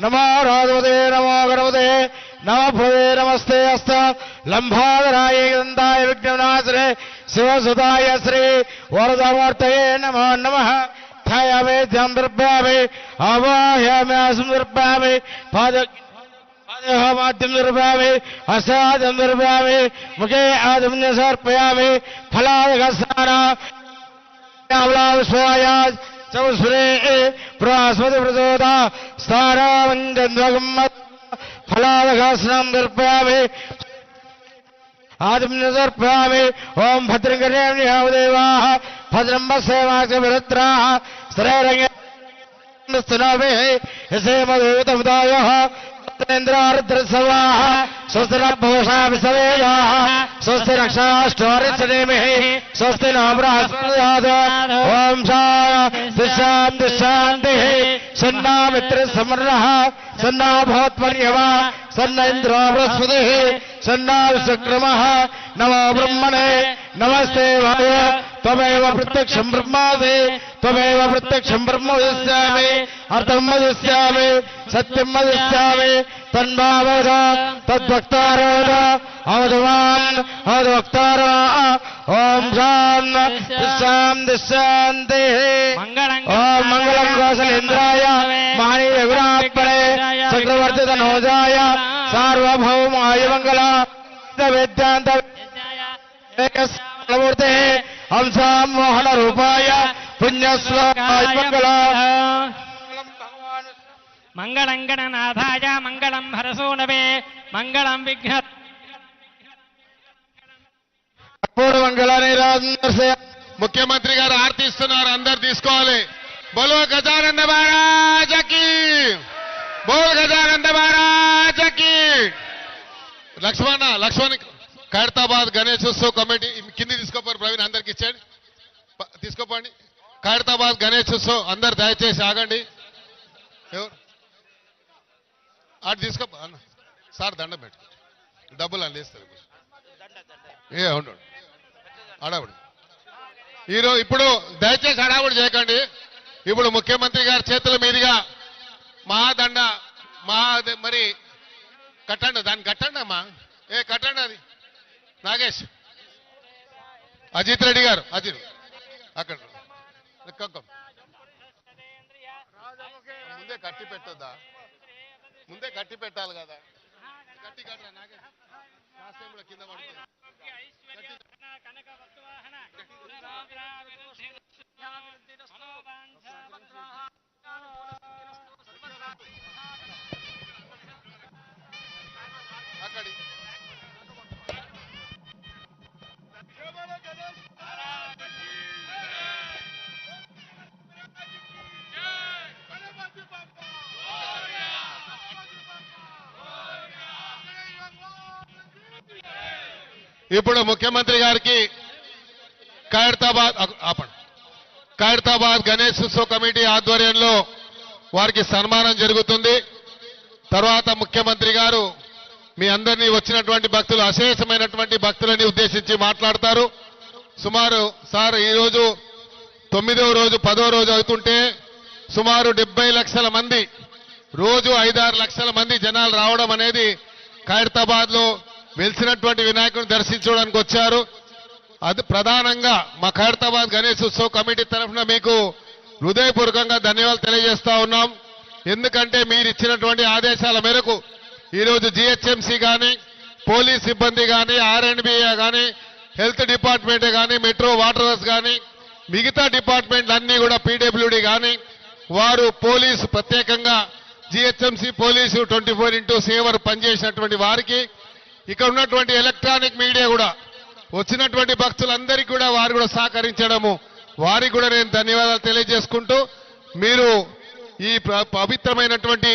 नमो राधवते नमो गणपते नमो भवे नमस्ते अस्त लंबाधराय दंताय विघ्ननाशने शिवसुताय श्री वरदमूर्तये नमो नमः ध्यायामि ध्यान दर्पयामि आवाहयामि आसनं दर्पयामि पादमाद्यं दर्पयामि हस्ताद्यं दर्पयामि मुखे आद्यं समर्पयामि फलादघस्नान चौस्रे प्रास्मति प्रचोदा स्थारावञ्जन्वगम् फलादघासनं दर्पयामि आदिं दर्पयामि ओम भद्रं कर्णेभ्यः देवाः भद्रं पश्येमास्य विरुद्राः स्त्रैरङ्गस्तनभिः यसे मधुतमुदायः इंद्रारुद्रसवाः स्वस्तिरभूषा विसवेदाः स्वस्ति रक्षाष्टोरिच्छनेमिः स्वस्ति नो बृहस्पतिर्दधातु ओम शान्तिः शान्तिः सन्ना मित्रसमर्णः सन्ना भवत्पर्यवा सन्न इन्द्रो बृहस्पतिः सन्ना विश्वक्रमः नमो ब्रह्मणे नमस्ते वाय त्वमेव प्रत्यक्षं ब्रह्मासि त्वमेव प्रत्यक्षं ब्रह्म वदिष्यामि अर्थं वदिष्यामि सत्यं वदिष्यामि तन्भावद तद्वक्तारद अवधवान् अवधवक्तारा ओम शान्तिः ओम मंगलं कौशलेन्द्राय महनीय गुणात्मने चक्रवर्ती तनोजाय सार्वभौमाय मंगला वेदांत मूर्ते हंसा मोहन रूपाय पुण्यश्लोकाय मंगला मंगलं गणनाथाय मंगलं हरसूनवे मंगलं विघ्न पूर्ण मंगलानि मुख्यमंत्री गाరు ఆర్తి ఇస్తున్నారు అందరూ తీసుకోవాలి बोलो गजानंद महाराज की बोल गजानंद महाराज की लक्ष्मण ఖైరతాబాద్ గణేశోత్సవ కమిటీ కింది తీసుకోపోరు ప్రవీణ్ అందరికి ఇచ్చేయండి తీసుకోపోండి ఖైరతాబాద్ గణేశోత్సవ్ అందరు దయచేసి ఆగండి ఎవరు అటు తీసుకో సార్ దండం పెట్టు డబ్బులు అని లేస్తారు ఏ అవును అడవుడు ఈరోజు ఇప్పుడు దయచేసి అడావుడు చేయకండి ఇప్పుడు ముఖ్యమంత్రి గారి చేతుల మీదుగా మహాదండ మరి కట్టండి దాన్ని కట్టండి అమ్మా కట్టండి అది నాగేష్ అజిత్ రెడ్డి గారు అజిత్ అక్కడ ముందే కట్టి పెట్టొద్దా ముందే కట్టి పెట్టాలి కదా కట్టి కట్టరా నాగేష్ కింద పడుతుంది అక్కడి ఇప్పుడు ముఖ్యమంత్రి గారికి ఖైరతాబాద్ గణేశోత్సవ కమిటీ ఆధ్వర్యంలో వారికి సన్మానం జరుగుతుంది. తర్వాత ముఖ్యమంత్రి గారు మీ అందరినీ వచ్చినటువంటి భక్తులు అశేషమైనటువంటి భక్తులని ఉద్దేశించి మాట్లాడతారు. సుమారు సార్ ఈరోజు 9వ రోజు 10వ రోజు అవుతుంటే సుమారు 70 లక్షల మంది రోజు 5-6 లక్షల మంది జనాలు రావడం అనేది ఖైరతాబాద్ లో వెలిసినటువంటి వినాయకుడిని దర్శించడానికి వచ్చారు. అది ప్రధానంగా మా ఖైరతాబాద్ గణేశోత్సవ కమిటీ తరఫున మీకు హృదయపూర్వకంగా ధన్యవాదాలు తెలియజేస్తా ఉన్నాం. ఎందుకంటే మీరు ఇచ్చినటువంటి ఆదేశాల మేరకు ఈరోజు జిహెచ్ఎంసీ కానీ పోలీస్ సిబ్బంది కానీ ఆర్ఎండ్బిఏ కానీ హెల్త్ డిపార్ట్మెంట్ కానీ మెట్రో వాటర్స్ కానీ మిగతా డిపార్ట్మెంట్లు అన్నీ కూడా పీడబ్ల్యూడీ కానీ వారు పోలీసు ప్రత్యేకంగా జిహెచ్ఎంసీ పోలీసు 24/7 పనిచేసినటువంటి వారికి ఇక్కడ ఉన్నటువంటి ఎలక్ట్రానిక్ మీడియా కూడా వచ్చినటువంటి భక్తులందరికీ కూడా వారు కూడా సహకరించడము వారికి కూడా నేను ధన్యవాదాలు తెలియజేసుకుంటూ మీరు ఈ పవిత్రమైనటువంటి